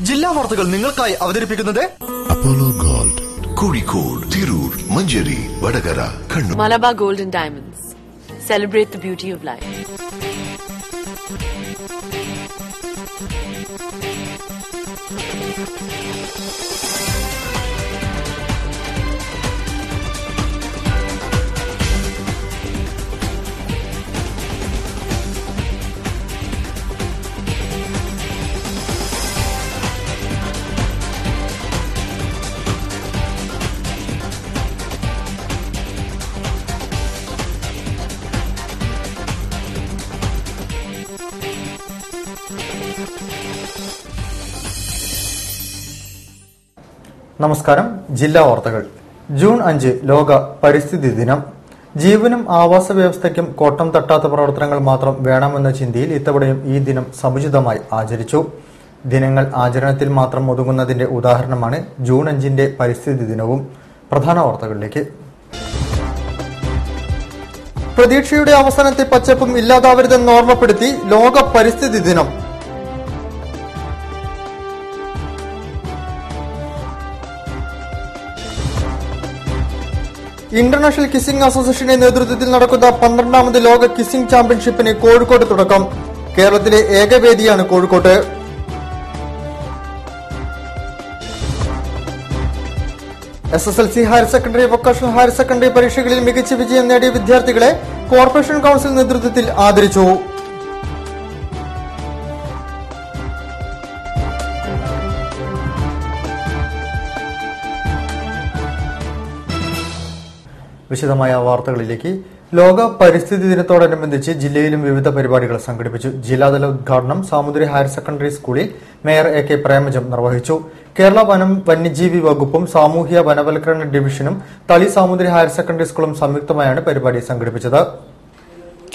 ജില്ലാ വാർത്തകൾ നിങ്ങൾക്കായി അവതരിപ്പിക്കുന്നത് Apollo gold, Kozhikode, Tirur, Manjeri, Vadakara, Kannur. Malabar gold and diamonds. Celebrate the beauty of life. നമസ്കാരം. ജില്ലാ വാർത്തകൾ. ജൂൺ 5 ലോക പരിസ്ഥിതി ദിനം. ജീവനും ആവാസ വ്യവസ്ഥയ്ക്കും കോട്ടം തട്ടാത്ത പ്രവർത്തനങ്ങൾ മാത്രം വേണമെന്ന ചിന്തയിൽ ഇത്തവണയും ഈ ദിനം സമുചിതമായി ആചരിച്ചു. ദിനങ്ങൾ ആചരണത്തിൽ മാത്രം ഒതുങ്ങുന്നതിന്റെ ഉദാഹരണമാണ് ജൂൺ 5 പരിസ്ഥിതി ദിനവും. പ്രധാന വാർത്തകളിലേക്ക്. പ്രതീക്ഷയുടെ അവസാനത്തെ പച്ചപ്പും ഇല്ലാതാവരുതെന്ന് ഓർമ്മപ്പെടുത്തി ലോക പരിസ്ഥിതി ദിനം. ഇന്റർനാഷണൽ കിസിംഗ് അസോസിയേഷന്റെ നേതൃത്വത്തിൽ നടക്കുന്ന 12ാമത് ലോക കിസിംഗ് ചാമ്പ്യൻഷിപ്പിന് കോഴിക്കോട് തുടക്കം. കേരളത്തിലെ ഏക വേദിയാണ് കോഴിക്കോട്ട്. SSLC, higher secondary, vocational higher secondary പരീക്ഷകളിൽ മികച്ച വിജയം നേടിയ വിദ്യാർത്ഥികളെ കോർപ്പറേഷൻ കൌൺസിൽ നേതൃത്വത്തിൽ ആദരിച്ചു. വിശദമായ വാർത്തകളിലേക്ക്. ലോക പരിസ്ഥിതി ദിനത്തോടനുബന്ധിച്ച് ജില്ലയിലും വിവിധ പരിപാടികൾ സംഘടിപ്പിച്ചു. ജില്ലാതല ഉദ്ഘാടനം സാമൂതിരി ഹയർ സെക്കൻഡറി സ്കൂളിൽ മേയർ AK പ്രേമജം നിർവഹിച്ചു. കേരള വനം വന്യജീവി വകുപ്പും സാമൂഹ്യ വനവൽക്കരണ ഡിവിഷനും തളി സാമൂതിരി ഹയർ സെക്കൻഡറി സ്കൂളും സംയുക്തമായാണ് പരിപാടി സംഘടിപ്പിച്ചത്.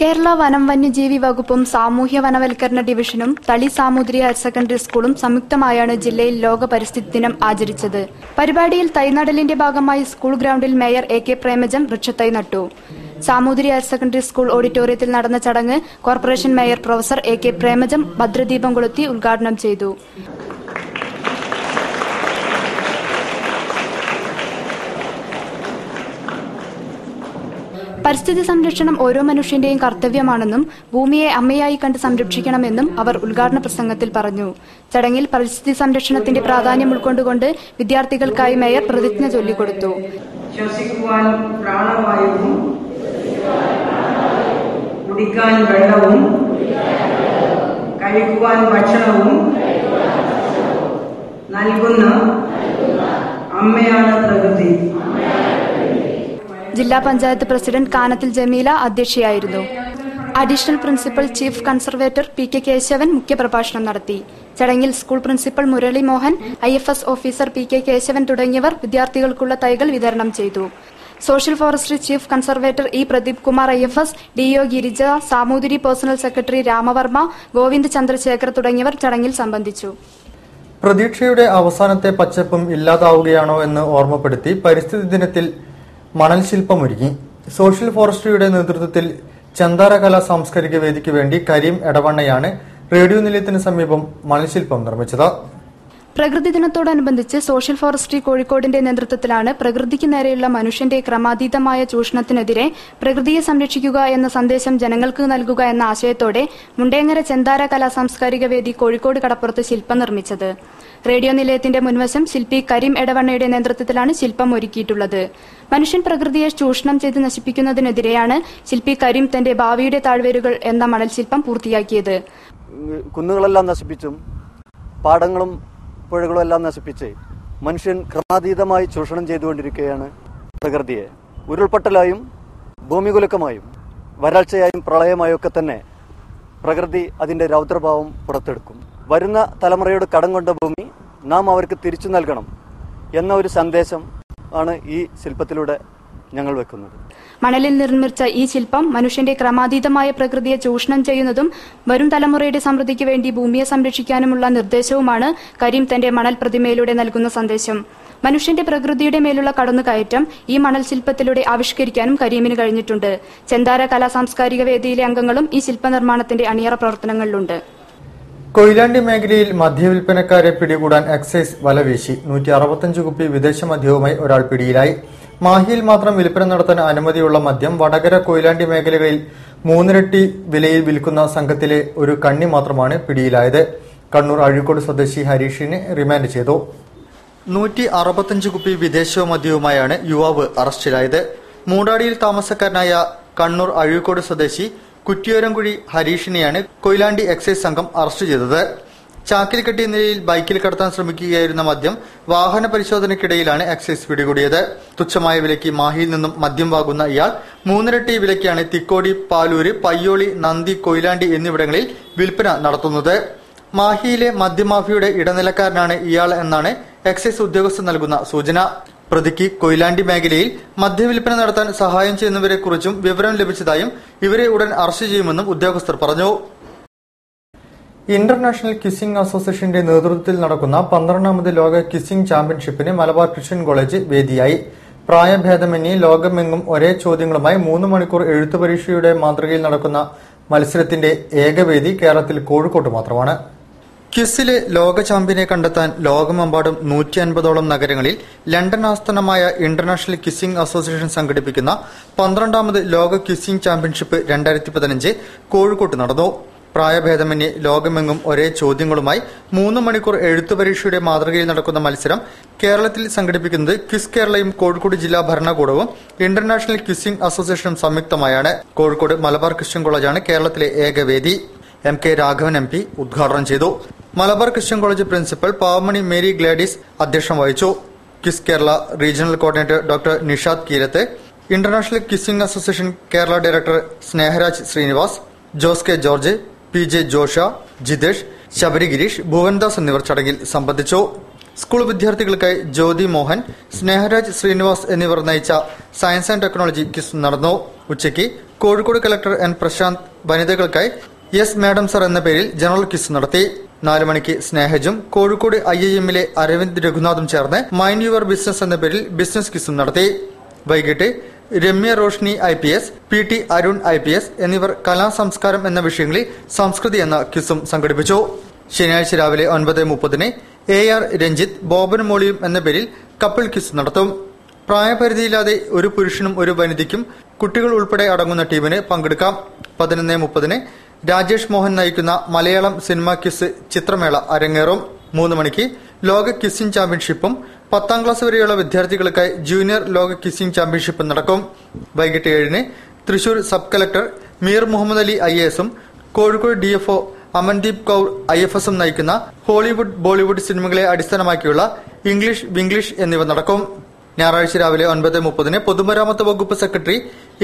കേരള വനം വന്യജീവി വകുപ്പും സാമൂഹ്യ വനവൽക്കരണ ഡിവിഷനും തളി സാമൂതിരി ഹയർ സെക്കൻഡറി സ്കൂളും സംയുക്തമായാണ് ജില്ലയിൽ ലോക പരിസ്ഥിതി ദിനം ആചരിച്ചത്. പരിപാടിയിൽ തൈനടലിന്റെ ഭാഗമായി സ്കൂൾ ഗ്രൌണ്ടിൽ മേയർ AK പ്രേമജം വൃക്ഷത്തൈ നട്ടു. സാമൂതിരി ഹയർ സെക്കൻഡറി സ്കൂൾ ഓഡിറ്റോറിയത്തിൽ നടന്ന ചടങ്ങ് corporation mayor professor AK Premajam ഭദ്രദീപം കൊളുത്തി ഉദ്ഘാടനം ചെയ്തു. പരിസ്ഥിതി സംരക്ഷണം ഓരോ മനുഷ്യന്റെയും കർത്തവ്യമാണെന്നും ഭൂമിയെ അമ്മയായി കണ്ട് സംരക്ഷിക്കണമെന്നും അവർ ഉദ്ഘാടന പ്രസംഗത്തിൽ പറഞ്ഞു. ചടങ്ങിൽ പരിസ്ഥിതി സംരക്ഷണത്തിന്റെ പ്രാധാന്യം ഉൾക്കൊണ്ടുകൊണ്ട് വിദ്യാർത്ഥികൾക്കായി മേയർ പ്രതിജ്ഞ ചൊല്ലിക്കൊടുത്തു. ശ്വസിക്കുവാൻ പ്രാണവായുവും കുടിക്കാൻ വെള്ളവും കഴിക്കുവാൻ ഭക്ഷണവും നൽകുന്ന അമ്മയാണ് പ്രകൃതി. ജില്ലാ പഞ്ചായത്ത് പ്രസിഡന്റ് കാനത്തിൽ ജമീല അധ്യക്ഷയായിരുന്നു. Additional principal chief conservator PK Keshavan മുഖ്യപ്രഭാഷണം നടത്തി. ചടങ്ങിൽ school principal Murali Mohan, IFS officer PK Keshavan തുടങ്ങിയവർ വിദ്യാർത്ഥികൾക്കുള്ള തൈകൾ വിതരണം ചെയ്തു. Social forestry chief conservator E Pradeep Kumar IFS, DO Girija, Samoothiri personal secretary Ramavarma, Govind Chandrasekhar തുടങ്ങിയവർ ചടങ്ങിൽ സംബന്ധിച്ചു. പ്രതീക്ഷയുടെ അവസാനത്തെ പച്ചപ്പും ഇല്ലാതാവുകയാണോ എന്ന് ഓർമ്മപ്പെടുത്തി പരിസ്ഥിതി ദിനത്തിൽ മണൽ ശില്പമൊരുങ്ങി. സോഷ്യൽ ഫോറസ്ട്രിയുടെ നേതൃത്വത്തിൽ ചന്താര കലാ സാംസ്കാരിക വേദിക്ക് വേണ്ടി കരീം എടവണ്ണയാണ് റേഡിയോ നിലയത്തിന് സമീപം മണൽ ശില്പം നിർമ്മിച്ചത്. പ്രകൃതി ദിനത്തോടനുബന്ധിച്ച് സോഷ്യൽ ഫോറസ്ട്രി കോഴിക്കോടിന്റെ നേതൃത്വത്തിലാണ് പ്രകൃതിക്ക് നേരെയുള്ള മനുഷ്യന്റെ ക്രമാതീതമായ ചൂഷണത്തിനെതിരെ പ്രകൃതിയെ സംരക്ഷിക്കുക എന്ന സന്ദേശം ജനങ്ങൾക്ക് നൽകുക എന്ന ആശയത്തോടെ മുണ്ടേങ്ങര ചെന്താര കലാ സാംസ്കാരിക വേദി കോഴിക്കോട് കടപ്പുറത്ത് ശില്പം നിർമ്മിച്ചത്. റേഡിയോ നിലയത്തിന്റെ മുൻവശം ശില്പി കരീം എടവണ്ണയുടെ നേതൃത്വത്തിലാണ് ശില്പം ഒരുക്കിയിട്ടുള്ളത്. മനുഷ്യൻ പ്രകൃതിയെ ചൂഷണം ചെയ്ത് നശിപ്പിക്കുന്നതിനെതിരെയാണ് ശില്പി കരീം തന്റെ ഭാവിയുടെ താഴ്വേരുകൾ എന്ന മണൽ ശില്പം പൂർത്തിയാക്കിയത്. കുന്നുകളെല്ലാം നശിപ്പിച്ചും പാടങ്ങളും പുഴകളും എല്ലാം നശിപ്പിച്ച് മനുഷ്യൻ ക്രമാതീതമായി ചൂഷണം ചെയ്തുകൊണ്ടിരിക്കുകയാണ് പ്രകൃതിയെ. ഉരുൾപൊട്ടലായും ഭൂമികുലുക്കമായും വരൾച്ചയായും പ്രളയമായും ഒക്കെ തന്നെ പ്രകൃതി അതിന്റെ രൗദ്രഭാവം പുറത്തെടുക്കും. വരുന്ന തലമുറയോട് കടം കൊണ്ട ഭൂമി നാം അവർക്ക് തിരിച്ചു നൽകണം എന്ന ഒരു സന്ദേശം ആണ് ഈ ശില്പത്തിലൂടെ ഞങ്ങൾ വെക്കുന്നത്. മണലിൽ നിർമ്മിച്ച ഈ ശില്പം മനുഷ്യന്റെ ക്രമാതീതമായ പ്രകൃതിയെ ചൂഷണം ചെയ്യുന്നതും വരും തലമുറയുടെ സമൃദ്ധിക്ക് വേണ്ടി ഭൂമിയെ സംരക്ഷിക്കാനുമുള്ള നിർദ്ദേശവുമാണ് കരീം തന്റെ മണൽ പ്രതിമയിലൂടെ നൽകുന്ന സന്ദേശം. മനുഷ്യന്റെ പ്രകൃതിയുടെ മേലുള്ള കടന്നുകയറ്റം ഈ മണൽ ശില്പത്തിലൂടെ ആവിഷ്കരിക്കാനും കരീമിന് കഴിഞ്ഞിട്ടുണ്ട്. ചെന്താര കലാ സാംസ്കാരിക വേദിയിലെ അംഗങ്ങളും ഈ ശില്പനിർമ്മാണത്തിന്റെ അണിയറ പ്രവർത്തനങ്ങളിലുണ്ട്. കൊയിലാണ്ടി മേഖലയിൽ മദ്യവിൽപ്പനക്കാരെ പിടികൂടാൻ എക്സൈസ് വലവീശി. 165 കുപ്പി വിദേശ മദ്യവുമായി ഒരാൾ പിടിയിലായി. മാഹിയിൽ മാത്രം വിൽപ്പന നടത്താൻ അനുമതിയുള്ള മദ്യം വടകര കൊയിലാണ്ടി മേഖലകളിൽ 3 ഇരട്ടി വിലയിൽ വിൽക്കുന്ന സംഘത്തിലെ ഒരു കണ്ണി മാത്രമാണ് പിടിയിലായത്. കണ്ണൂർ അഴീക്കോട് സ്വദേശി ഹരീഷിനെ റിമാൻഡ് ചെയ്തു. 165 കുപ്പി വിദേശ മദ്യവുമായാണ് യുവാവ് അറസ്റ്റിലായത്. മൂടാടിയിൽ താമസക്കാരനായ കണ്ണൂർ അഴീക്കോട് സ്വദേശി കുറ്റിയോരംകുഴി ഹരീഷിനെയാണ് കൊയിലാണ്ടി എക്സൈസ് സംഘം അറസ്റ്റ് ചെയ്തത്. ചാക്കിൽ കെട്ടിയ നിലയിൽ ബൈക്കിൽ കടത്താൻ ശ്രമിക്കുകയായിരുന്ന മദ്യം വാഹന പരിശോധനയ്ക്കിടയിലാണ് എക്സൈസ് പിടികൂടിയത്. തുച്ഛമായ വിലയ്ക്ക് മാഹിയിൽ നിന്നും മദ്യം വാങ്ങുന്ന ഇയാൾ 3 ഇരട്ടി വിലയ്ക്കാണ് തിക്കോടി, പാലൂര്, പയ്യോളി, നന്ദി, കൊയിലാണ്ടി എന്നിവിടങ്ങളിൽ വിൽപ്പന നടത്തുന്നത്. മാഹിയിലെ മദ്യമാഫിയുടെ ഇടനിലക്കാരനാണ് ഇയാൾ എന്നാണ് എക്സൈസ് ഉദ്യോഗസ്ഥർ നൽകുന്ന സൂചന. പ്രതിക്ക് കൊയിലാണ്ടി മേഖലയിൽ മദ്യവിൽപ്പന നടത്താൻ സഹായം ചെയ്യുന്നവരെ കുറിച്ചും വിവരം ലഭിച്ചതായും ഇവരെ ഉടൻ അറസ്റ്റ് ചെയ്യുമെന്നും ഉദ്യോഗസ്ഥർ പറഞ്ഞു. ഇന്റർനാഷണൽ കിസിംഗ് അസോസിയേഷന്റെ നേതൃത്വത്തിൽ നടക്കുന്ന 12ാമത് ലോക കിസിംഗ് ചാമ്പ്യൻഷിപ്പിന് മലബാർ ക്രിസ്ത്യൻ കോളേജ് വേദിയായി. പ്രായഭേദമന്യേ ലോകമെങ്ങും ഒരേ ചോദ്യങ്ങളുമായി 3 മണിക്കൂർ എഴുത്തു പരീക്ഷയുടെ മാതൃകയിൽ നടക്കുന്ന മത്സരത്തിന്റെ ഏകവേദി കേരളത്തിൽ കോഴിക്കോട്ട് മാത്രമാണ്. ക്വിസിലെ ലോക ചാമ്പ്യനെ കണ്ടെത്താൻ ലോകമെമ്പാടും 150ഓളം നഗരങ്ങളിൽ ലണ്ടൻ ആസ്ഥാനമായ ഇന്റർനാഷണൽ കിസിംഗ് അസോസിയേഷൻ സംഘടിപ്പിക്കുന്ന 12ാമത് ലോക കിസിംഗ് ചാമ്പ്യൻഷിപ്പ് 2015 കോഴിക്കോട്ട് നടന്നു. പ്രായഭേദമന്യേ ലോകമെങ്ങും ഒരേ ചോദ്യങ്ങളുമായി 3 മണിക്കൂർ എഴുത്തു പരീക്ഷയുടെ മാതൃകയിൽ നടക്കുന്ന മത്സരം കേരളത്തിൽ സംഘടിപ്പിക്കുന്നത് ക്വിസ് കേരളയും കോഴിക്കോട് ജില്ലാ ഭരണകൂടവും ഇന്റർനാഷണൽ കിസിംഗ് അസോസിയേഷനും സംയുക്തമായാണ്. കോഴിക്കോട് മലബാർ ക്രിസ്ത്യൻ കോളേജാണ് കേരളത്തിലെ ഏകവേദി. MK രാഘവൻ MP ഉദ്ഘാടനം ചെയ്തു. Malabar Christian college principal Pavamani Mary Gladys അധ്യക്ഷം വഹിച്ചു. KISS Kerala regional coordinator doctor Nishad Keerath, international kissing association Kerala director Sneharaj Srinivas, Jose K George, PJ Josha, Jithesh, Sabari Girish, Bhuvandas എന്നിവർ ചടങ്ങിൽ സംബന്ധിച്ചു. സ്കൂൾ വിദ്യാർത്ഥികൾക്കായി ജ്യോതി മോഹൻ, സ്നേഹരാജ് ശ്രീനിവാസ് എന്നിവർ നയിച്ച സയൻസ് ആൻഡ് ടെക്നോളജി ക്വിസ് നടന്നു. ഉച്ചയ്ക്ക് കോഴിക്കോട് കലക്ടർ N പ്രശാന്ത് വനിതകൾക്കായി യെസ് മാഡം സർ എന്ന പേരിൽ ജനറൽ ക്വിസ് നടത്തി. 4 മണിക്ക് സ്നേഹജും കോഴിക്കോട് IIM-ലെ അരവിന്ദ് രഘുനാഥും ചേർന്ന് മൈൻഡ് യുവർ ബിസിനസ് എന്ന പേരിൽ ബിസിനസ് ക്വിസും നടത്തി. വൈകിട്ട് Ramya Roshni IPS, PT Arun IPS എന്നിവർ കലാ സംസ്കാരം എന്ന വിഷയങ്ങളിൽ സംസ്കൃതി എന്ന ക്വിസും സംഘടിപ്പിച്ചു. ശനിയാഴ്ച രാവിലെ 9:30 AR രഞ്ജിത്ത്, ബോബൻ മോളിയും എന്ന പേരിൽ കപ്പിൾ ക്വിസ് നടത്തും. പ്രായപരിധിയില്ലാതെ ഒരു പുരുഷനും ഒരു വനിതയ്ക്കും കുട്ടികൾ ഉൾപ്പെടെ അടങ്ങുന്ന ടീമിന് പങ്കെടുക്കാം. 11:30 രാജേഷ് മോഹൻ നയിക്കുന്ന മലയാളം സിനിമ ക്വിസ് ചിത്രമേള അരങ്ങേറും. 3 മണിക്ക് ലോക കിസിംഗ് ചാമ്പ്യൻഷിപ്പും 10ാം ക്ലാസ് വരെയുള്ള വിദ്യാർത്ഥികൾക്കായി ജൂനിയർ ലോക കിസിംഗ് ചാമ്പ്യൻഷിപ്പും നടക്കും. വൈകിട്ട് 7 തൃശൂർ സബ് കളക്ടർ മീർ മുഹമ്മദ് അലി IAS-ഉം കോഴിക്കോട് DFO അമൻദീപ് കൌർ IFS-ഉം നയിക്കുന്ന ഹോളിവുഡ് ബോളിവുഡ് സിനിമകളെ അടിസ്ഥാനമാക്കിയുള്ള ഇംഗ്ലീഷ് വിംഗ്ലീഷ് എന്നിവ നടക്കും. ഞായറാഴ്ച രാവിലെ 9:30 പൊതുമരാമത്ത് വകുപ്പ് secretary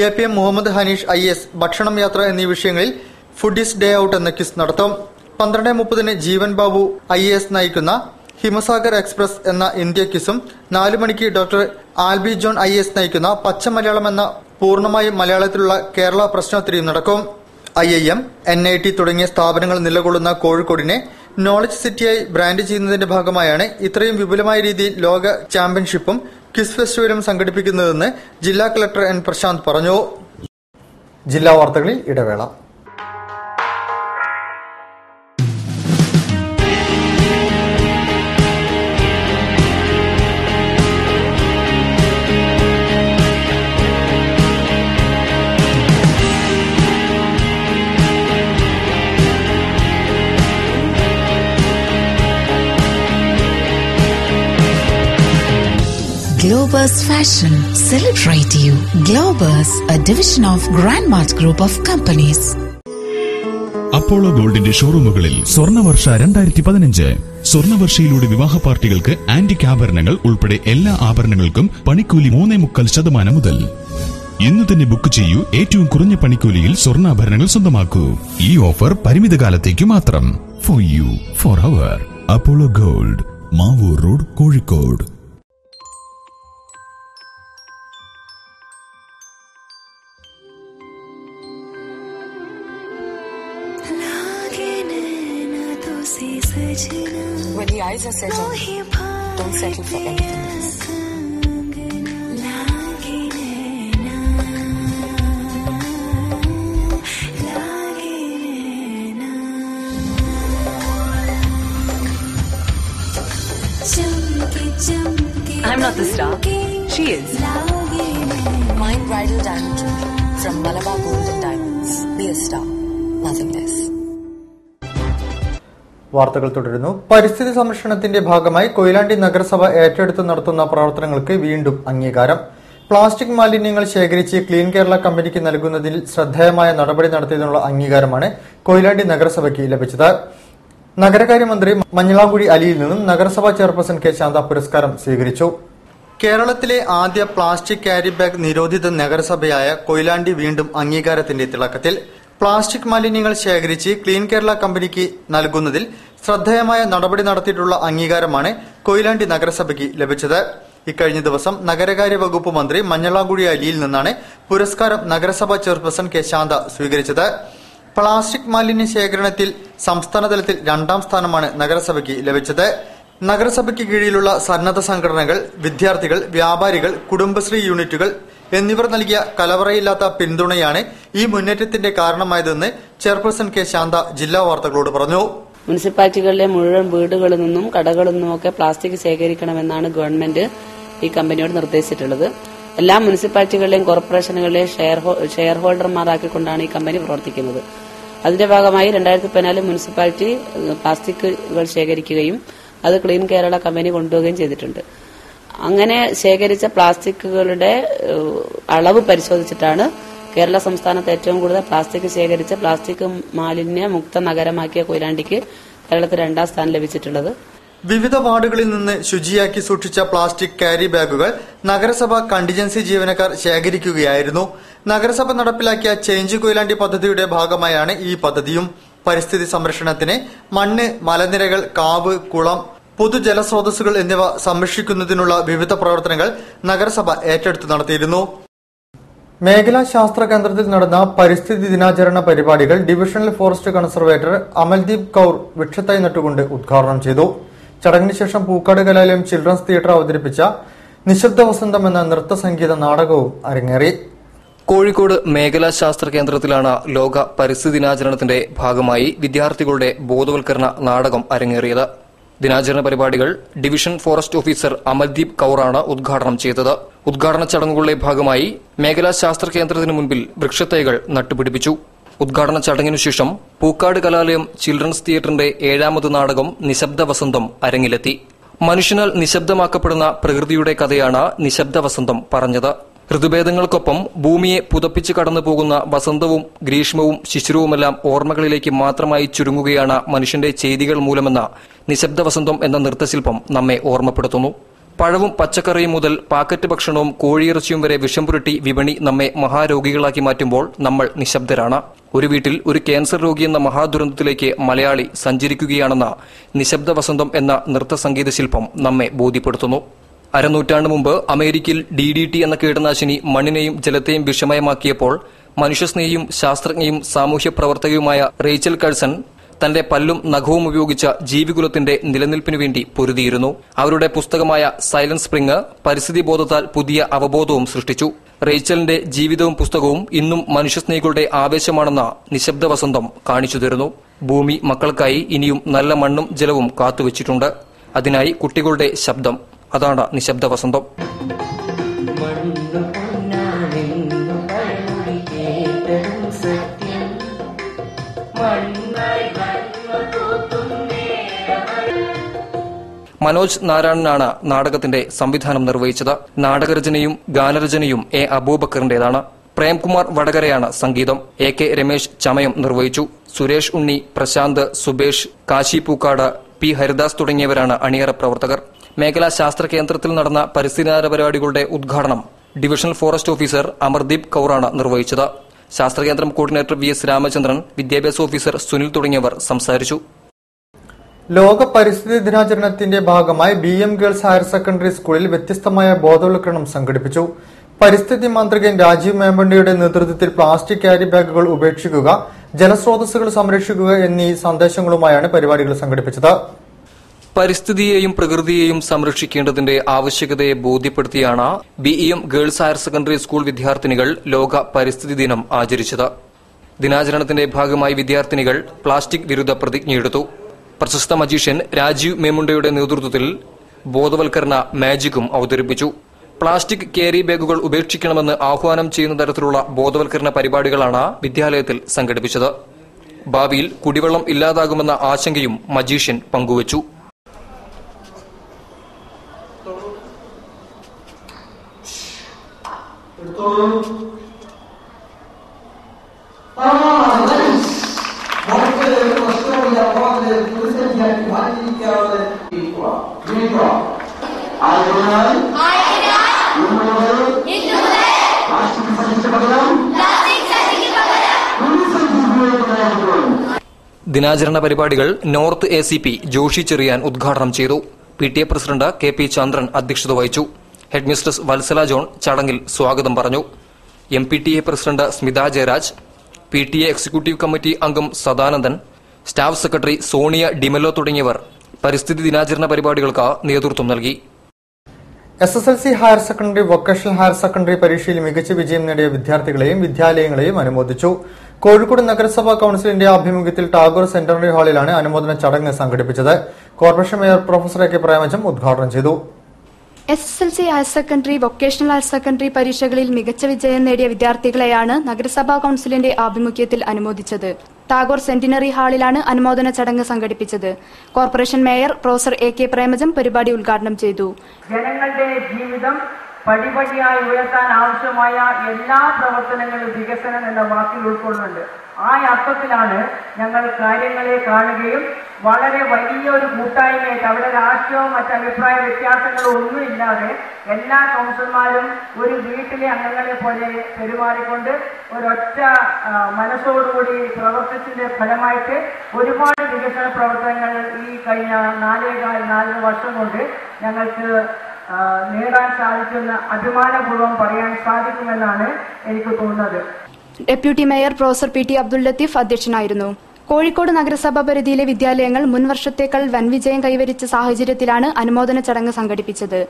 APM Muhammad Haneesh IAS ഭക്ഷണം, യാത്ര എന്നീ വിഷയങ്ങളിൽ ഫുഡീസ് ഡേ ഔട്ട് എന്ന ക്വിസ് നടത്തും. 12:30 ജീവൻ ബാബു IAS നയിക്കുന്ന ഹിമസാഗർ എക്സ്പ്രസ് എന്ന ഇന്ത്യ ക്വിസും 4 മണിക്ക് ഡോക്ടർ ആൽബി ജോൺ IAS നയിക്കുന്ന പച്ച മലയാളം എന്ന പൂർണ്ണമായും മലയാളത്തിലുള്ള കേരള പ്രശ്നോത്തരിയും നടക്കും. IIM, NIT തുടങ്ങിയ സ്ഥാപനങ്ങൾ നിലകൊള്ളുന്ന കോഴിക്കോടിനെ നോളജ് സിറ്റിയായി ബ്രാൻഡ് ചെയ്യുന്നതിന്റെ ഭാഗമായാണ് ഇത്രയും വിപുലമായ രീതിയിൽ ലോക ചാമ്പ്യൻഷിപ്പും ക്വിസ് ഫെസ്റ്റിവലും സംഘടിപ്പിക്കുന്നതെന്ന് ജില്ലാ കളക്ടർ N പ്രശാന്ത് പറഞ്ഞു. ജില്ലാ വാർത്തകളിൽ ഇടവേള. Globus Fashion celebrate you. Globus, a division of Grandmart Group of Companies. Apollo ഗോൾഡിന്റെ ഷോറൂമുകളിൽ സ്വർണ്ണവർഷ 2015. സ്വർണ്ണവർഷയിലൂടെ വിവാഹ പാർട്ടികൾക്ക് ആന്റിക് ആഭരണങ്ങൾ ഉൾപ്പെടെ എല്ലാ ആഭരണങ്ങൾക്കും പണിക്കൂലി 3.25% മുതൽ. ഇന്ന് തന്നെ ബുക്ക് ചെയ്യൂ. ഏറ്റവും കുറഞ്ഞ പണിക്കൂലിയിൽ സ്വർണ്ണാഭരണങ്ങൾ സ്വന്തമാക്കൂ. ഈ ഓഫർ പരിമിത കാലത്തേക്ക് മാത്രം. For you, for our. Apollo gold, Mavoor road, Kozhikode. When the eyes are settled, don't settle for anything else. I'm not the star. She is. Mind bridal diamond jewelry from Malabar Gold and Diamonds. Be a star, nothing less. വാർത്തകൾ തുടരുന്നു. പരിസ്ഥിതി സംരക്ഷണത്തിന്റെ ഭാഗമായി കൊയിലാണ്ടി നഗരസഭ ഏറ്റെടുത്ത് നടത്തുന്ന പ്രവർത്തനങ്ങൾക്ക് വീണ്ടും അംഗീകാരം. പ്ലാസ്റ്റിക് മാലിന്യങ്ങൾ ശേഖരിച്ച് ക്ലീൻ കേരള കമ്പനിക്ക് നൽകുന്നതിൽ ശ്രദ്ധേയമായ നടപടി നടത്തിയതിനുള്ള അംഗീകാരമാണ് കൊയിലാണ്ടി നഗരസഭയ്ക്ക് ലഭിച്ചത്. നഗരകാര്യമന്ത്രി മഞ്ഞളാംകുഴി അലിയിൽ നിന്നും നഗരസഭാ ചെയർപേഴ്സൺ കെ ശാന്ത പുരസ്കാരം സ്വീകരിച്ചു. കേരളത്തിലെ ആദ്യ പ്ലാസ്റ്റിക് ക്യാരി ബാഗ് നിരോധിത നഗരസഭയായ കൊയിലാണ്ടി വീണ്ടും അംഗീകാരത്തിന്റെ തിളക്കത്തിൽ. പ്ലാസ്റ്റിക് മാലിന്യങ്ങൾ ശേഖരിച്ച് ക്ലീൻ കേരള കമ്പനിക്ക് നൽകുന്നതിൽ ശ്രദ്ധേയമായ നടപടി നടത്തിയിട്ടുള്ള അംഗീകാരമാണ് കൊയിലാണ്ടി നഗരസഭയ്ക്ക് ലഭിച്ചത്. ഇക്കഴിഞ്ഞ ദിവസം നഗരകാര്യ വകുപ്പ് മന്ത്രി മഞ്ഞളാംകുഴി അലിയിൽ നിന്നാണ് പുരസ്കാരം നഗരസഭാ ചെയർപേഴ്സൺ കെ ശാന്ത സ്വീകരിച്ചത്. പ്ലാസ്റ്റിക് മാലിന്യ ശേഖരണത്തിൽ സംസ്ഥാനതലത്തിൽ 2ാം സ്ഥാനമാണ് നഗരസഭയ്ക്ക് ലഭിച്ചത്. നഗരസഭയ്ക്ക് കീഴിലുള്ള സന്നദ്ധ സംഘടനകൾ, വിദ്യാർത്ഥികൾ, വ്യാപാരികൾ, കുടുംബശ്രീ യൂണിറ്റുകൾ എന്നിവർ നൽകിയ കലവറയില്ലാത്ത പിന്തുണയാണ് ഈ മുന്നേറ്റത്തിന്റെ കാരണമായതെന്ന് ചെയർപേഴ്സൺ കെ ശാന്ത ജില്ലാ വാർത്തകളോട് പറഞ്ഞു. മുനിസിപ്പാലിറ്റികളിലെ മുഴുവൻ വീടുകളിൽ നിന്നും കടകളിൽ നിന്നുമൊക്കെ പ്ലാസ്റ്റിക് ശേഖരിക്കണമെന്നാണ് ഗവൺമെന്റ് ഈ കമ്പനിയോട് നിർദ്ദേശിച്ചിട്ടുള്ളത്. എല്ലാ മുനിസിപ്പാലിറ്റികളിലെയും കോർപ്പറേഷനുകളിലെയും ഷെയർ ഹോൾഡർമാരാക്കിക്കൊണ്ടാണ് ഈ കമ്പനി പ്രവർത്തിക്കുന്നത്. അതിന്റെ ഭാഗമായി 2014 മുനിസിപ്പാലിറ്റി പ്ലാസ്റ്റിക്കുകൾ ശേഖരിക്കുകയും അത് ക്ലീൻ കേരള കമ്പനി കൊണ്ടുപോവുകയും ചെയ്തിട്ടുണ്ട്. അങ്ങനെ ശേഖരിച്ച പ്ലാസ്റ്റിക്കുകളുടെ അളവ് പരിശോധിച്ചിട്ടാണ് കേരള സംസ്ഥാനത്ത് ഏറ്റവും കൂടുതൽ പ്ലാസ്റ്റിക് ശേഖരിച്ച പ്ലാസ്റ്റിക് മാലിന്യ മുക്ത നഗരമാക്കിയ കൊയിലാണ്ടിക്ക് കേരളത്തിൽ 2ാം സ്ഥാനം ലഭിച്ചിട്ടുള്ളത്. വിവിധ വാർഡുകളിൽ നിന്ന് ശുചിയാക്കി സൂക്ഷിച്ച പ്ലാസ്റ്റിക് ക്യാരി ബാഗുകൾ നഗരസഭ കണ്ടിജൻസി ജീവനക്കാർ ശേഖരിക്കുകയായിരുന്നു. നഗരസഭ നടപ്പിലാക്കിയ ചേഞ്ച് കൊയിലാണ്ടി പദ്ധതിയുടെ ഭാഗമായാണ് ഈ പദ്ധതിയും. പരിസ്ഥിതി സംരക്ഷണത്തിന് മണ്ണ്, മലനിരകൾ, കാവ്, കുളം, പൊതുജലസ്രോതസ്സുകൾ എന്നിവ സംരക്ഷിക്കുന്നതിനുള്ള വിവിധ പ്രവർത്തനങ്ങൾ നഗരസഭ ഏറ്റെടുത്ത് നടത്തിയിരുന്നു. മേഖലാ ശാസ്ത്ര കേന്ദ്രത്തിൽ നടന്ന പരിസ്ഥിതി ദിനാചരണ പരിപാടികൾ divisional forest conservator Amaldeep Kaur വൃക്ഷത്തൈ നട്ടുകൊണ്ട് ഉദ്ഘാടനം ചെയ്തു. ചടങ്ങിന് ശേഷം പൂക്കാട് കലാലയം ചിൽഡ്രൻസ് തിയേറ്റർ അവതരിപ്പിച്ച നിശബ്ദ വസന്തം എന്ന നൃത്തസംഗീത നാടകവും അരങ്ങേറി. കോഴിക്കോട് മേഖലാ ശാസ്ത്ര കേന്ദ്രത്തിലാണ് ലോക പരിസ്ഥിതി ദിനാചരണത്തിന്റെ ഭാഗമായി വിദ്യാർത്ഥികളുടെ ബോധവൽക്കരണ നാടകം അരങ്ങേറിയത്. ദിനാചരണ പരിപാടികൾ ഡിവിഷൻ ഫോറസ്റ്റ് ഓഫീസർ അമൽദീപ് കൌറാണ് ഉദ്ഘാടനം ചെയ്തത്. ഉദ്ഘാടന ചടങ്ങുകളുടെ ഭാഗമായി മേഖലാ ശാസ്ത്ര കേന്ദ്രത്തിനു മുൻപിൽ വൃക്ഷത്തൈകൾ നട്ടുപിടിപ്പിച്ചു. ഉദ്ഘാടന ചടങ്ങിനുശേഷം പൂക്കാട് കലാലയം ചിൽഡ്രൻസ് തിയേറ്ററിന്റെ 7ാമത് നാടകം നിശബ്ദ വസന്തം അരങ്ങിലെത്തി. മനുഷ്യനാൽ നിശബ്ദമാക്കപ്പെടുന്ന പ്രകൃതിയുടെ കഥയാണ് നിശബ്ദ വസന്തം പറഞ്ഞത്. ഋതുഭേദങ്ങൾക്കൊപ്പം ഭൂമിയെ പുതപ്പിച്ച് കടന്നുപോകുന്ന വസന്തവും ഗ്രീഷ്മവും ശിശിരവുമെല്ലാം ഓർമ്മകളിലേക്ക് മാത്രമായി ചുരുങ്ങുകയാണ് മനുഷ്യന്റെ ചെയ്തികൾ മൂലമെന്ന നിശബ്ദ വസന്തം എന്ന നൃത്തശില്പം നമ്മെ ഓർമ്മപ്പെടുത്തുന്നു. പഴവും പച്ചക്കറിയും മുതൽ പാക്കറ്റ് ഭക്ഷണവും കോഴിയിറച്ചിയും വരെ വിഷം പുരട്ടി വിപണി നമ്മെ മഹാരോഗികളാക്കി മാറ്റുമ്പോൾ നമ്മൾ നിശബ്ദരാണ്. ഒരു വീട്ടിൽ ഒരു ക്യാൻസർ രോഗിയെന്ന മഹാദുരന്തത്തിലേക്ക് മലയാളി സഞ്ചരിക്കുകയാണെന്ന നിശബ്ദ വസന്തം എന്ന നൃത്തസംഗീത ശില്പം നമ്മെ ബോധ്യപ്പെടുത്തുന്നു. അരനൂറ്റാണ്ട് മുമ്പ് അമേരിക്കയിൽ DDT എന്ന കീടനാശിനി മണ്ണിനെയും ജലത്തെയും വിഷമയമാക്കിയപ്പോൾ മനുഷ്യസ്നേഹിയും ശാസ്ത്രജ്ഞയും സാമൂഹ്യ പ്രവർത്തകയുമായ റേച്ചൽ കഴ്സൺ തന്റെ പല്ലും നഖവും ഉപയോഗിച്ച ജീവികുലത്തിന്റെ നിലനിൽപ്പിനു വേണ്ടി പൊരുതിയിരുന്നു. അവരുടെ പുസ്തകമായ സൈലന്റ് സ്പ്രിംഗ് പരിസ്ഥിതി ബോധത്താൽ പുതിയ അവബോധവും സൃഷ്ടിച്ചു. റേച്ചലിന്റെ ജീവിതവും പുസ്തകവും ഇന്നും മനുഷ്യസ്നേഹികളുടെ ആവേശമാണെന്ന നിശബ്ദ വസന്തം കാണിച്ചു തരുന്നു. ഭൂമി മക്കൾക്കായി ഇനിയും നല്ല മണ്ണും ജലവും കാത്തുവച്ചിട്ടുണ്ട്. അതിനായി കുട്ടികളുടെ ശബ്ദം, അതാണ് നിശബ്ദ വസന്തം. മനോജ് നാരായണനാണ് നാടകത്തിന്റെ സംവിധാനം നിർവഹിച്ചത്. നാടകരചനയും ഗാനരചനയും A. അബൂബക്കറിന്റേതാണ്. പ്രേംകുമാർ വടകരയാണ് സംഗീതം. AK രമേശ് ചമയം നിർവഹിച്ചു. സുരേഷ് ഉണ്ണി, പ്രശാന്ത്, സുബേഷ്, കാശി പൂക്കാട്, P. ഹരിദാസ് തുടങ്ങിയവരാണ് അണിയറ പ്രവർത്തകർ. മേഖലാ ശാസ്ത്ര കേന്ദ്രത്തിൽ നടന്ന പരിസ്ഥിതിദിന പരിപാടികളുടെ ഉദ്ഘാടനം ഡിവിഷണൽ ഫോറസ്റ്റ് ഓഫീസർ അമർദീപ് കൌറാണ് നിർവഹിച്ചത്. ശാസ്ത്രകേന്ദ്രം കോർഡിനേറ്റർ VS രാമചന്ദ്രൻ, വിദ്യാഭ്യാസ ഓഫീസർ സുനിൽ തുടങ്ങിയവർ സംസാരിച്ചു. ലോക പരിസ്ഥിതി ദിനാചരണത്തിന്റെ ഭാഗമായി BM ഗേൾസ് ഹയർ സെക്കൻഡറി സ്കൂളിൽ വ്യത്യസ്തമായ ബോധവൽക്കരണം സംഘടിപ്പിച്ചു. പരിസ്ഥിതി മാന്ത്രികൻ രാജീവ് മേമ്പണ്ടിയുടെ നേതൃത്വത്തിൽ പ്ലാസ്റ്റിക് ക്യാരി ബാഗുകൾ ഉപേക്ഷിക്കുക, ജലസ്രോതസ്സുകൾ സംരക്ഷിക്കുക എന്നീ സന്ദേശങ്ങളുമായാണ് പരിപാടികൾ സംഘടിപ്പിച്ചത്. പരിസ്ഥിതിയെയും പ്രകൃതിയെയും സംരക്ഷിക്കേണ്ടതിന്റെ ആവശ്യകതയെ ബോധ്യപ്പെടുത്തിയാണ് BM girls higher secondary school വിദ്യാർത്ഥിനികൾ ലോക പരിസ്ഥിതി ദിനം ആചരിച്ചത്. ദിനാചരണത്തിന്റെ ഭാഗമായി വിദ്യാർത്ഥിനികൾ പ്ലാസ്റ്റിക് വിരുദ്ധ പ്രതിജ്ഞയെടുത്തു. പ്രശസ്ത മജീഷ്യൻ രാജീവ് മേമുണ്ടയുടെ നേതൃത്വത്തിൽ ബോധവൽക്കരണ മാജിക്കും അവതരിപ്പിച്ചു. പ്ലാസ്റ്റിക് ക്യാരി ബാഗുകൾ ഉപേക്ഷിക്കണമെന്ന് ആഹ്വാനം ചെയ്യുന്ന തരത്തിലുള്ള ബോധവൽക്കരണ പരിപാടികളാണ് വിദ്യാലയത്തിൽ സംഘടിപ്പിച്ചത്. ഭാവിയിൽ കുടിവെള്ളം ഇല്ലാതാകുമെന്ന ആശങ്കയും മജീഷ്യൻ പങ്കുവച്ചു. ദിനാചരണ പരിപാടികൾ നോർത്ത് ACP ജോഷി ചെറിയാൻ ഉദ്ഘാടനം ചെയ്തു. PTA പ്രസിഡന്റ് KP ചന്ദ്രൻ അധ്യക്ഷത വഹിച്ചു. ഹെഡ്മിസ്ട്രസ് വത്സല ജോൺ ചടങ്ങിൽ സ്വാഗതം പറഞ്ഞു. MPTA president Smitha Jayaraj, PTA executive committee അംഗം സദാനന്ദൻ, സ്റ്റാഫ് സെക്രട്ടറി സോണിയ ഡിമെല്ലോ തുടങ്ങിയവർ പരിസ്ഥിതി ദിനാചരണ പരിപാടികൾക്ക് നേതൃത്വം നൽകി. SSLC higher secondary, vocational higher secondary പരീക്ഷയിൽ മികച്ച വിജയം നേടിയ വിദ്യാർത്ഥികളെയും വിദ്യാലയങ്ങളെയും അനുമോദിച്ചു. കോഴിക്കോട് നഗരസഭാ കൌൺസിലിന്റെ ആഭിമുഖ്യത്തിൽ ടാഗോർ സെന്റിനറി ഹാളിലാണ് അനുമോദന ചടങ്ങ് സംഘടിപ്പിച്ചത്. കോർപ്പറേഷൻ മേയർ പ്രൊഫസർ AK പ്രേമചന്ദ് ഉദ്ഘാടനം ചെയ്തു. SSLC higher secondary, vocational higher secondary പരീക്ഷകളിൽ മികച്ച വിജയം നേടിയ വിദ്യാർത്ഥികളെയാണ് നഗരസഭാ കൌൺസിലിന്റെ ആഭിമുഖ്യത്തിൽ അനുമോദിച്ചത്. ടാഗോർ സെന്റിനറി ഹാളിലാണ് അനുമോദന ചടങ്ങ് സംഘടിപ്പിച്ചത്. കോർപ്പറേഷൻ മേയർ പ്രൊഫസർ AK പ്രേമചന്ദ് പരിപാടി ഉദ്ഘാടനം ചെയ്തു. ജനങ്ങളുടെ ജീവിതം പടിപടിയായി ഉയർത്താൻ ആവശ്യമായ എല്ലാ പ്രവർത്തനങ്ങളും വികസനം എന്ന വാക്കിൽ ഉൾക്കൊള്ളുന്നുണ്ട്. ആ അർത്ഥത്തിലാണ് ഞങ്ങൾ കാര്യങ്ങളെ കാണുകയും വളരെ വലിയൊരു കൂട്ടായ്മയായിട്ട് അവിടെ രാഷ്ട്രീയവും മറ്റ് അഭിപ്രായ വ്യത്യാസങ്ങളും ഒന്നുമില്ലാതെ എല്ലാ കൗൺസിലർമാരും ഒരു വീട്ടിലെ അംഗങ്ങളെ പോലെ പെരുമാറിക്കൊണ്ട് ഒരൊറ്റ മനസ്സോടുകൂടി പ്രവർത്തിച്ചതിന്റെ ഫലമായിട്ട് ഒരുപാട് വികസന പ്രവർത്തനങ്ങൾ ഈ കഴിഞ്ഞ 4 വർഷം കൊണ്ട് ഞങ്ങൾക്ക് നേടാൻ സാധിച്ചെന്ന് അഭിമാനപൂർവ്വം പറയാൻ സാധിക്കുമെന്നാണ് എനിക്ക് തോന്നുന്നത്. Deputy mayor professor PT Abdul Latheef അധ്യക്ഷനായിരുന്നു. കോഴിക്കോട് നഗരസഭാ പരിധിയിലെ വിദ്യാലയങ്ങൾ മുൻവർഷത്തേക്കാൾ വൻ വിജയം കൈവരിച്ച സാഹചര്യത്തിലാണ് അനുമോദന ചടങ്ങ് സംഘടിപ്പിച്ചത്.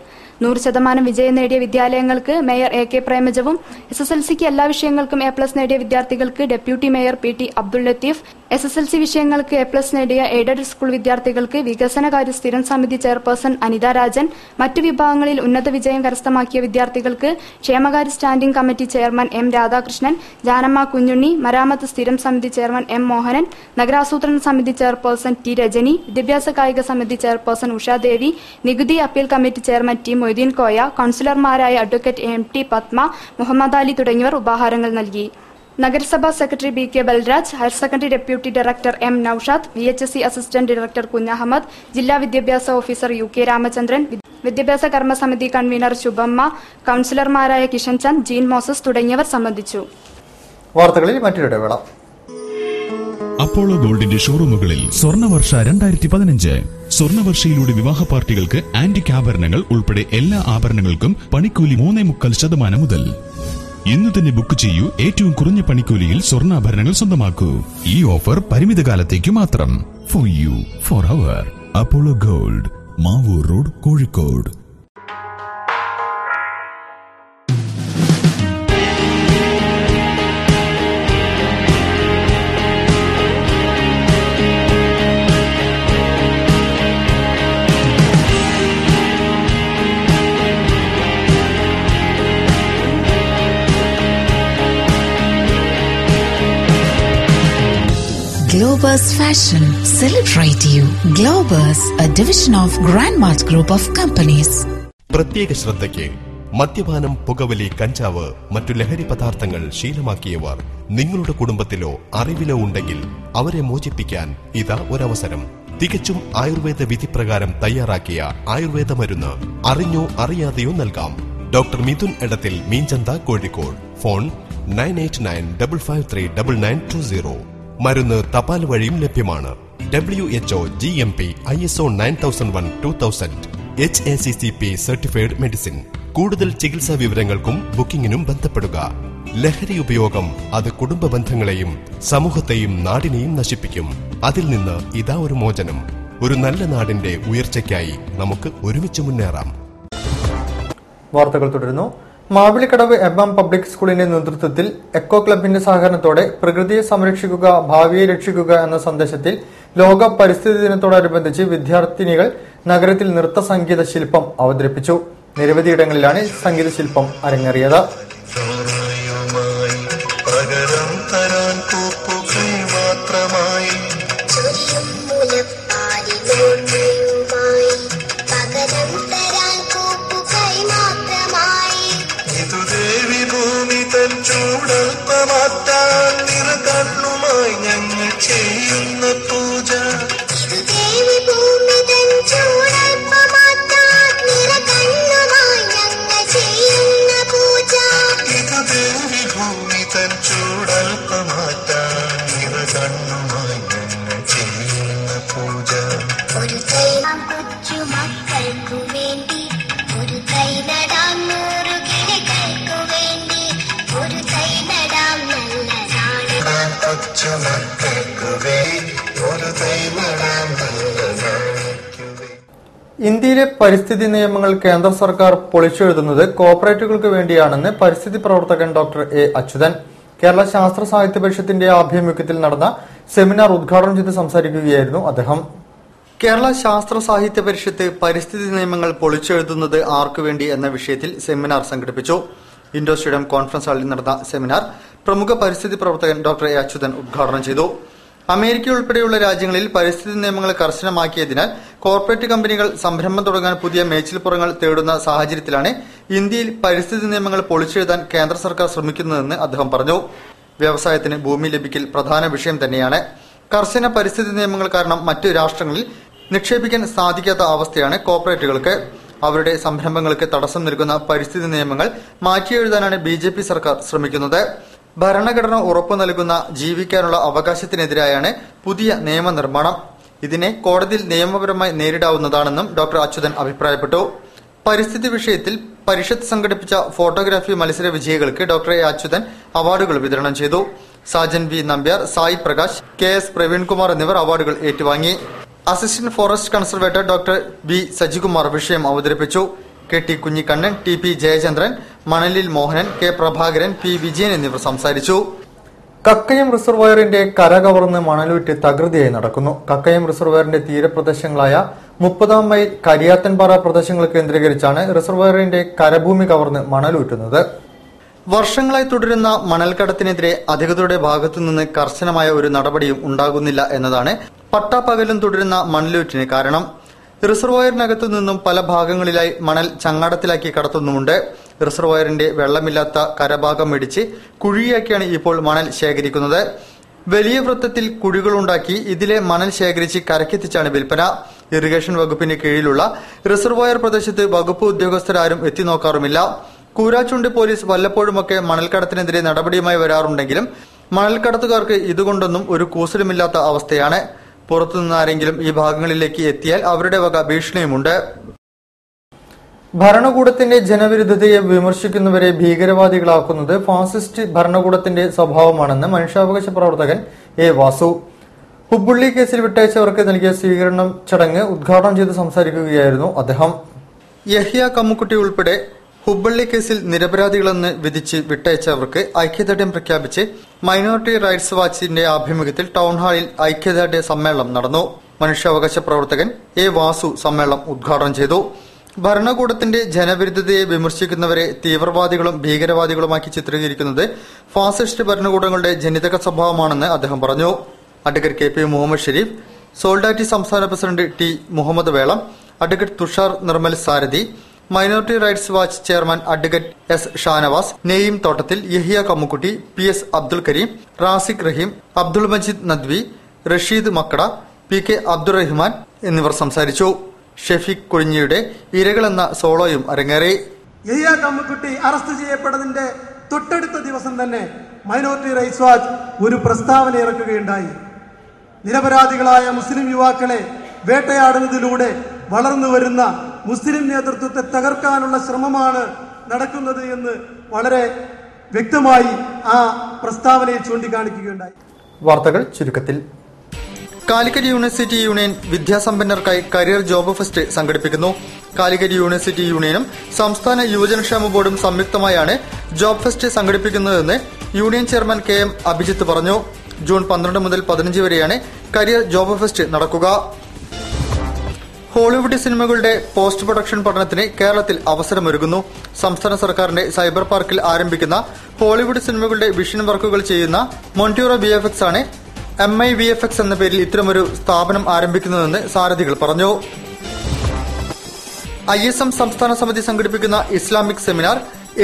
100% വിജയം നേടിയ വിദ്യാലയങ്ങൾക്ക് മേയർ AK പ്രേമചവും, SSLCക്ക് എല്ലാ വിഷയങ്ങൾക്കും A+ നേടിയ വിദ്യാർത്ഥികൾക്ക് deputy mayor PT Abdul Latheef, SSLC വിഷയങ്ങൾക്ക് A+ നേടിയ എയ്ഡഡ് സ്കൂൾ വിദ്യാർത്ഥികൾക്ക് വികസനകാര്യ സ്ഥിരം സമിതി ചെയർപേഴ്സൺ അനിത രാജൻ, മറ്റു വിഭാഗങ്ങളിൽ ഉന്നത വിജയം കരസ്ഥമാക്കിയ വിദ്യാർത്ഥികൾക്ക് ക്ഷേമകാര്യ standing committee chairman M Radhakrishnan, Janamma Kunjunni, മരാമത്ത് സ്ഥിരം സമിതി ചെയർമാൻ M മോഹനൻ, നഗരാസൂത്രണ സമിതി ചെയർപേഴ്സൺ T രജനി, വിദ്യാഭ്യാസ കായിക സമിതി ചെയർപേഴ്സൺ ഉഷാദേവി, നികുതി appeal committee chairman T Moideen Koya, കൌൺസിലർമാരായ അഡ്വക്കേറ്റ് MT പത്മ, മുഹമ്മദ് അലി തുടങ്ങിയവർ ഉപഹാരങ്ങൾ നൽകി. നഗരസഭാ secretary BK Balraj, higher secondary deputy director M Noushad, VHSC assistant director Kunjahammad, ജില്ലാ വിദ്യാഭ്യാസ ഓഫീസർ UK രാമചന്ദ്രൻ, വിദ്യാഭ്യാസ കർമ്മസമിതി കൺവീനർ ശുഭമ്മ, കൌൺസിലർമാരായ കിഷൻ ചന്ദ്, ജീൻ മോസസ് തുടങ്ങിയവർ സംബന്ധിച്ചു. വാർത്തകളിൽ മറ്റൊരിടവേള. അപ്പോളോ ഗോൾഡിന്റെ ഷോറൂമുകളിൽ സ്വർണ്ണവർഷ 2015. സ്വർണ്ണവർഷയിലൂടെ വിവാഹ പാർട്ടികൾക്ക് ആന്റിക് ആഭരണങ്ങൾ ഉൾപ്പെടെ എല്ലാ ആഭരണങ്ങൾക്കും പണിക്കൂലി 3.25% മുതൽ. ഇന്ന് തന്നെ ബുക്ക് ചെയ്യൂ. ഏറ്റവും കുറഞ്ഞ പണിക്കൂലിയിൽ സ്വർണ്ണാഭരണങ്ങൾ സ്വന്തമാക്കൂ. ഈ ഓഫർ പരിമിത കാലത്തേക്ക് മാത്രം. For you, for our. Apollo gold, Mavoor road, Kozhikode. Globus Fashion celebrate you. Globus, a division of Grandmart Group of Companies. പ്രത്യേക ശ്രദ്ധയ്ക്ക് മദ്യപാനം, പുകവലി, കഞ്ചാവ്, മറ്റു ലഹരി പദാർത്ഥങ്ങൾ ശീലമാക്കിയവർ നിങ്ങളുടെ കുടുംബത്തിലോ അറിവിലോ ഉണ്ടെങ്കിൽ അവരെ മോചിപ്പിക്കാൻ ഇതാ ഒരവസരം. തികച്ചും ആയുർവേദ വിധിപ്രകാരം തയ്യാറാക്കിയ ആയുർവേദ മരുന്ന് അറിഞ്ഞോ അറിയാതെയോ നൽകാം. ഡോക്ടർ മിഥുൻ എടത്തിൽ, മീൻചന്ത, കോഴിക്കോട്. ഫോൺ 9895539920. മരുന്ന് തപാൽ വഴിയും ലഭ്യമാണ്. WHO GMP ISO 9001:2000 HACCP certified medicine. കൂടുതൽ ചികിത്സാ വിവരങ്ങൾക്കും ബുക്കിംഗിനും ബന്ധപ്പെടുക. ലഹരി ഉപയോഗം അത് കുടുംബ ബന്ധങ്ങളെയും സമൂഹത്തെയും നാടിനെയും നശിപ്പിക്കും. അതിൽ നിന്ന് ഇതാ ഒരു മോചനം. ഒരു നല്ല നാടിന്റെ ഉയർച്ചയ്ക്കായി നമുക്ക് ഒരുമിച്ച് മുന്നേറാം. വാർത്തകൾ തുടരുന്നു. മാവിളിക്കടവ് MM പബ്ലിക് സ്കൂളിന്റെ നേതൃത്വത്തിൽ എക്കോ ക്ലബിന്റെ സഹകരണത്തോടെ പ്രകൃതിയെ സംരക്ഷിക്കുക, ഭാവിയെ രക്ഷിക്കുക എന്ന സന്ദേശത്തിൽ ലോക പരിസ്ഥിതി ദിനത്തോടനുബന്ധിച്ച് വിദ്യാർത്ഥിനികൾ നഗരത്തിൽ നൃത്ത സംഗീത ശില്പം അവതരിപ്പിച്ചു. നിരവധിയിടങ്ങളിലാണ് സംഗീത ശില്പം അരങ്ങേറിയത്. കണ്ണുമായി ഞങ്ങൾ ചെയ്യുന്ന പൂജ ഇത് ദേവി ഭൂമി തൻ ചൂടൽപ്പമാറ്റാൻ നിറകണ്ണുമായി ഞങ്ങൾ ചെയ്യുന്ന പൂജ. ഒരു തൈ കൊച്ചു മക്കൾക്കു വേണ്ടി, ഒരു തൈ നടാം 100 കിളികൾക്കു വേണ്ടി, ഒരു തൈ നടാം നല്ല നാട്. കൊച്ചു മക്കൾക്കു വേണ്ടി ഒരു തൈ നടാം നല്ല നാളേക്കു വേണ്ടി. ഇന്ത്യയിലെ പരിസ്ഥിതി നിയമങ്ങൾ കേന്ദ്ര സർക്കാർ പൊളിച്ചെഴുതുന്നത് കോർപ്പറേറ്റുകൾക്ക് വേണ്ടിയാണെന്ന് പരിസ്ഥിതി പ്രവർത്തകൻ ഡോക്ടർ എ അച്യുതൻ കേരള ശാസ്ത്ര സാഹിത്യ പരിഷത്തിന്റെ ആഭിമുഖ്യത്തിൽ നടന്ന സെമിനാർ ഉദ്ഘാടനം ചെയ്ത് സംസാരിക്കുകയായിരുന്നു അദ്ദേഹം. കേരള ശാസ്ത്ര സാഹിത്യ പരിഷത്ത് പരിസ്ഥിതി നിയമങ്ങൾ പൊളിച്ചെഴുതുന്നത് ആർക്കുവേണ്ടി എന്ന വിഷയത്തിൽ സെമിനാർ സംഘടിപ്പിച്ചു. ഇൻഡോ സ്റ്റേഡിയം കോൺഫറൻസ് ഹാളിൽ നടന്ന സെമിനാർ പ്രമുഖ പരിസ്ഥിതി പ്രവർത്തകൻ ഡോക്ടർ എ അച്യുതൻ ഉദ്ഘാടനം ചെയ്തു. അമേരിക്ക ഉൾപ്പെടെയുള്ള രാജ്യങ്ങളിൽ പരിസ്ഥിതി നിയമങ്ങൾ കർശനമാക്കിയതിനാൽ കോർപ്പറേറ്റ് കമ്പനികൾ സംരംഭം തുടങ്ങാൻ പുതിയ മേച്ചിൽപ്പുറങ്ങൾ തേടുന്ന സാഹചര്യത്തിലാണ് ഇന്ത്യയിൽ പരിസ്ഥിതി നിയമങ്ങൾ പൊളിച്ചെഴുതാൻ കേന്ദ്ര സർക്കാർ ശ്രമിക്കുന്നതെന്ന് അദ്ദേഹം പറഞ്ഞു. വ്യവസായത്തിന് ഭൂമി ലഭിക്കൽ പ്രധാന വിഷയം തന്നെയാണ്. കർശന പരിസ്ഥിതി നിയമങ്ങൾ കാരണം മറ്റു രാഷ്ട്രങ്ങളിൽ നിക്ഷേപിക്കാൻ സാധിക്കാത്ത അവസ്ഥയാണ് കോർപ്പറേറ്റുകൾക്ക്. അവരുടെ സംരംഭങ്ങൾക്ക് തടസ്സം നൽകുന്ന പരിസ്ഥിതി നിയമങ്ങൾ മാറ്റിയെഴുതാനാണ് BJP സർക്കാർ ശ്രമിക്കുന്നത്. ഭരണഘടന ഉറപ്പു നൽകുന്ന ജീവിക്കാനുള്ള അവകാശത്തിനെതിരായാണ് പുതിയ നിയമനിർമ്മാണം. ഇതിനെ കോടതിയിൽ നിയമപരമായി നേരിടാവുന്നതാണെന്നും ഡോക്ടർ അച്യുതൻ അഭിപ്രായപ്പെട്ടു. പരിസ്ഥിതി വിഷയത്തിൽ പരിഷത്ത് സംഘടിപ്പിച്ച ഫോട്ടോഗ്രാഫി മത്സര വിജയികൾക്ക് ഡോക്ടർ എ അച്യുതൻ അവാർഡുകൾ വിതരണം ചെയ്തു. സാജൻ വി നമ്പ്യാർ, സായി പ്രകാശ്, KS പ്രവീൺകുമാർ എന്നിവർ അവാർഡുകൾ ഏറ്റുവാങ്ങി. Assistant forest conservator doctor B Sajikumar വിഷയം അവതരിപ്പിച്ചു. KT കുഞ്ഞിക്കണ്ണൻ, TP ജയചന്ദ്രൻ, മണലിൽ മോഹനൻ, K പ്രഭാകരൻ, P വിജയൻ എന്നിവർ സംസാരിച്ചു. കക്കയം റിസർവോയറിന്റെ കര കവർന്ന് മണലൂറ്റ് തകൃതിയായി നടക്കുന്നു. കക്കയം റിസർവോയറിന്റെ തീരപ്രദേശങ്ങളായ 30 മൈൽ കരിയാത്തൻപാറ പ്രദേശങ്ങൾ കേന്ദ്രീകരിച്ചാണ് റിസർവോയറിന്റെ കരഭൂമി കവർന്ന് മണലൂറ്റുന്നത്. വർഷങ്ങളായി തുടരുന്ന മണൽക്കടത്തിനെതിരെ അധികൃതരുടെ ഭാഗത്തുനിന്ന് കർശനമായ ഒരു നടപടിയും ഉണ്ടാകുന്നില്ല എന്നതാണ് പട്ടാപ്പകലും തുടരുന്ന മണലൂറ്റിന് കാരണം. റിസർവോയറിനകത്തു നിന്നും പല ഭാഗങ്ങളിലായി മണൽ ചങ്ങാടത്തിലാക്കി കടത്തുന്നുമുണ്ട്. റിസർവോയറിന്റെ വെള്ളമില്ലാത്ത കരഭാഗം ഇടിച്ച് കുഴിയാക്കിയാണ് ഇപ്പോൾ മണൽ ശേഖരിക്കുന്നത്. വലിയ വൃത്തത്തിൽ കുഴികളുണ്ടാക്കി ഇതിലെ മണൽ ശേഖരിച്ച് കരക്കെത്തിച്ചാണ് വിൽപ്പന. ഇറിഗേഷൻ വകുപ്പിന് കീഴിലുള്ള റിസർവോയർ പ്രദേശത്ത് വകുപ്പ് ഉദ്യോഗസ്ഥരാരും എത്തിനോക്കാറുമില്ല. കൂരാച്ചുണ്ടി പോലീസ് വല്ലപ്പോഴുമൊക്കെ മണൽക്കടത്തിനെതിരെ നടപടിയുമായി വരാറുണ്ടെങ്കിലും മണൽക്കടത്തുകാർക്ക് ഇതുകൊണ്ടൊന്നും ഒരു കൂസലുമില്ലാത്ത അവസ്ഥയാണ്. പുറത്തുനിന്ന് ആരെങ്കിലും ഈ ഭാഗങ്ങളിലേക്ക് എത്തിയാൽ അവരുടെ വക ഭീഷണിയുമുണ്ട്. ഭരണകൂടത്തിന്റെ ജനവിരുദ്ധതയെ വിമർശിക്കുന്നവരെ ഭീകരവാദികളാക്കുന്നത് ഫാസിസ്റ്റ് ഭരണകൂടത്തിന്റെ സ്വഭാവമാണെന്ന് മനുഷ്യാവകാശ പ്രവർത്തകൻ എ വാസു ഹുബ്ബള്ളി കേസിൽ വിട്ടയച്ചവർക്ക് നൽകിയ സ്വീകരണ ചടങ്ങ് ഉദ്ഘാടനം ചെയ്ത് സംസാരിക്കുകയായിരുന്നു അദ്ദേഹം. യഹ്യ കമ്മുക്കുട്ടി ഉൾപ്പെടെ ഹുബ്ബള്ളി കേസിൽ നിരപരാധികളെന്ന് വിധിച്ച് വിട്ടയച്ചവർക്ക് ഐക്യദാർഢ്യം പ്രഖ്യാപിച്ച് മൈനോറിറ്റി റൈറ്റ്സ് വാച്ചിന്റെ ആഭിമുഖ്യത്തിൽ ടൗൺഹാളിൽ ഐക്യദാർഢ്യ സമ്മേളനം നടന്നു. മനുഷ്യാവകാശ പ്രവർത്തകൻ എ വാസു സമ്മേളനം ഉദ്ഘാടനം ചെയ്തു. ഭരണകൂടത്തിന്റെ ജനവിരുദ്ധതയെ വിമർശിക്കുന്നവരെ തീവ്രവാദികളും ഭീകരവാദികളുമാക്കി ചിത്രീകരിക്കുന്നത് ഫാസിസ്റ്റ് ഭരണകൂടങ്ങളുടെ ജനിതക സ്വഭാവമാണെന്ന് അദ്ദേഹം പറഞ്ഞു. Advocate KP Muhammad Sharif, Solidarity സംസ്ഥാന president T Muhammad Velam, advocate Thushar Nirmal Sarathi, minority rights watch chairman advocate S Shanavas, Neyyam തോട്ടത്തിൽ, യഹിയ കമ്മുക്കുട്ടി, PS അബ്ദുൽ കരീം, റാസിഖ് റഹീം, അബ്ദുൾ മജീദ് നദ്വി, റഷീദ് മക്കട, PK അബ്ദുറഹിമാൻ എന്നിവർ സംസാരിച്ചു. ഷെഫീഖ് കൊഴിഞ്ഞിയുടെ ഇരകൾ എന്ന സോളോയും അരങ്ങേറി. യഹിയ കമ്മുക്കുട്ടി അറസ്റ്റ് ചെയ്യപ്പെട്ടതിന്റെ തൊട്ടടുത്ത ദിവസം തന്നെ മൈനോറിറ്റി റൈറ്റ്സ് വാച്ച് ഒരു പ്രസ്താവന ഇറക്കുകയുണ്ടായി. നിരപരാധികളായ മുസ്ലിം യുവാക്കളെ വേട്ടയാടുന്നതിലൂടെ വളർന്നു വരുന്ന മുസ്ലിം നേതൃത്വത്തെ തകർക്കാനുള്ള ശ്രമമാണ് നടക്കുന്നത് എന്ന് വളരെ വ്യക്തമായി ആ പ്രസ്താവനയിൽ ചൂണ്ടിക്കാണിക്കുകയുണ്ടായി. വാർത്തകൾ ചുരുക്കത്തിൽ. കാലിക്കറ്റ് യൂണിവേഴ്സിറ്റി യൂണിയൻ വിദ്യാസമ്പന്നർക്കായി കരിയർ ജോബ് ഫെസ്റ്റ് സംഘടിപ്പിക്കുന്നു. കാലിക്കറ്റ് യൂണിവേഴ്സിറ്റി യൂണിയനും സംസ്ഥാന യുവജനക്ഷേമ ബോർഡും സംയുക്തമായാണ് ജോബ് ഫെസ്റ്റ് സംഘടിപ്പിക്കുന്നതെന്ന് യൂണിയൻ ചെയർമാൻ KM അഭിജിത്ത് പറഞ്ഞു. ജൂൺ 12 മുതൽ 15 വരെയാണ് കരിയർ ജോബ് ഫെസ്റ്റ് നടക്കുക. ഹോളിവുഡ് സിനിമകളുടെ പോസ്റ്റ് പ്രൊഡക്ഷൻ പഠനത്തിന് കേരളത്തിൽ അവസരമൊരുങ്ങുന്നു. സംസ്ഥാന സർക്കാരിന്റെ സൈബർ പാർക്കിൽ ആരംഭിക്കുന്ന ഹോളിവുഡ് സിനിമകളുടെ വിഷൻ വർക്കുകൾ ചെയ്യുന്ന മൊണ്ടിയൂറോ VFX ആണ് MIVFX എന്ന പേരിൽ ഇത്തരമൊരു സ്ഥാപനം ആരംഭിക്കുന്നതെന്ന് സാരഥികൾ പറഞ്ഞു. ISM സംസ്ഥാന സമിതി സംഘടിപ്പിക്കുന്ന ഇസ്ലാമിക് സെമിനാർ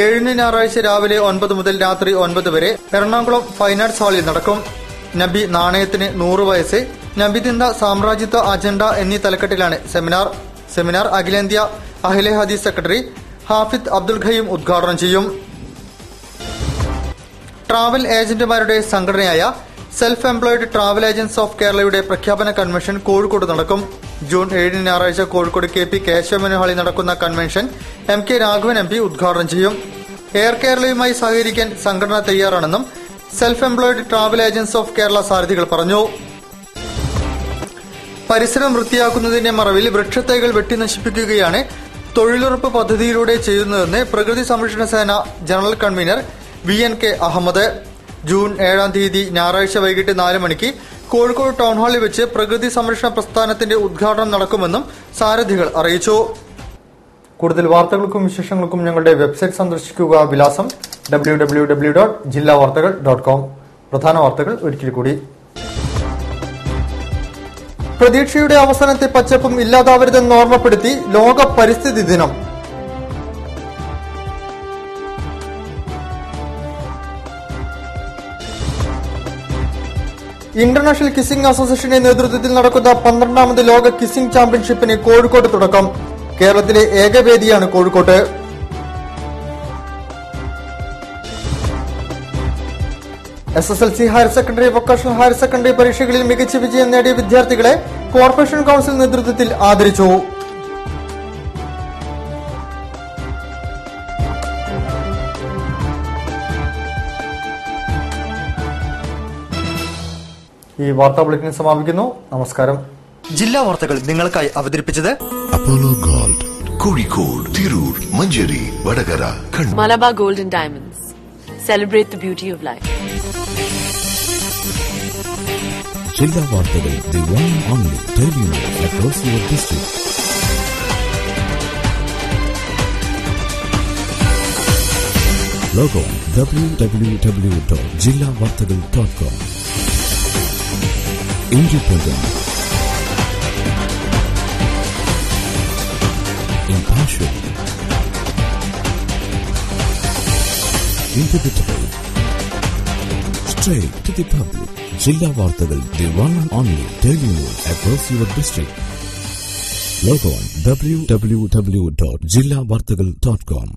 7 ഞായറാഴ്ച രാവിലെ 9 മുതൽ രാത്രി 9 വരെ എറണാകുളം ഫൈൻ ആർട്സ് ഹാളിൽ നടക്കും. നബി നാണയത്തിന് 100 വയസ്സ്, നബിദിന്ദ സാമ്രാജ്യത്വ അജണ്ട എന്നീ തലക്കെട്ടിലാണ് സെമിനാർ അഖിലേന്ത്യാ അഹ്ലെ ഹദീസ് സെക്രട്ടറി ഹാഫിദ് അബ്ദുൽ ഖയ്യൂം ഉദ്ഘാടനം ചെയ്യും. ട്രാവൽ ഏജന്റുമാരുടെ സംഘടനയായ self employed travel agents of കേരളയുടെ പ്രഖ്യാപന കൺവെൻഷൻ കോഴിക്കോട് നടക്കും. ജൂൺ 7 ഞായറാഴ്ച കോഴിക്കോട് KP കേശവമേനോൻ ഹാളിൽ നടക്കുന്ന കൺവെൻഷൻ MK രാഘവൻ MP ഉദ്ഘാടനം ചെയ്യും. എയർ കേരളയുമായി സഹകരിക്കാൻ സംഘടന തയ്യാറാണെന്നും self employed travel agents of Kerala സാരഥികൾ പറഞ്ഞു. പരിസരം വൃത്തിയാക്കുന്നതിന്റെ മറവിൽ വൃക്ഷത്തൈകൾ വെട്ടിനശിപ്പിക്കുകയാണ് തൊഴിലുറപ്പ് പദ്ധതിയിലൂടെ ചെയ്യുന്നതെന്ന് പ്രകൃതി സംരക്ഷണ സേന general convener VNK Ahammed. June 7 തീയതി ഞായറാഴ്ച വൈകിട്ട് 4 മണിക്ക് കോഴിക്കോട് ടൗൺ ഹാളിൽ വെച്ച് പ്രകൃതി സംരക്ഷണ പ്രസ്ഥാനത്തിന്റെ ഉദ്ഘാടനം നടക്കുമെന്നും സാരഥികൾ അറിയിച്ചു. കൂടുതൽ വാർത്തകൾക്കും വിശേഷങ്ങൾക്കും ഞങ്ങളുടെ വെബ്സൈറ്റ് സന്ദർശിക്കുക. വിലാസം www.jillavartagal.com. പ്രധാന വാർത്തകൾ ഒരിക്കൽ കൂടി. പ്രതീക്ഷയുടെ അവസാനത്തെ പച്ചപ്പും ഇല്ലാതാവരുതെന്ന് ഓർമ്മപ്പെടുത്തി ലോക പരിസ്ഥിതി ദിനം. ഇന്റർനാഷണൽ കിസിംഗ് അസോസിയേഷന്റെ നേതൃത്വത്തിൽ നടക്കുന്ന 12ാമത് ലോക കിസിംഗ് ചാമ്പ്യൻഷിപ്പിന് കോഴിക്കോട്ട് തുടക്കം. കേരളത്തിലെ ഏക വേദിയാണ് കോഴിക്കോട്ട്. SSLC higher secondary, vocational higher secondary പരീക്ഷകളിൽ മികച്ച വിജയം നേടിയ വിദ്യാർത്ഥികളെ കോർപ്പറേഷൻ കൌൺസിൽ നേതൃത്വത്തിൽ ആദരിച്ചു. ഈ വാർത്താ ബുള്ളറ്റിൻ സമാപിക്കുന്നു. നമസ്കാരം. ജില്ലാ വാർത്തകൾ നിങ്ങൾക്കായി അവതരിപ്പിച്ചത് Apollo gold, Kozhikode, Tirur, Manjeri, Vadakara, Kannur. Malabar Gold and Diamonds. Celebrate the beauty of life. ജില്ലാ വാർത്തകൾ, the one and only daily news across your district. Log on www.jillavartagal.com. Independent, impartial, indubitable, straight to the public. Jilla Vartagal, the one and only daily news across your district. Log on www.jillavartagal.com.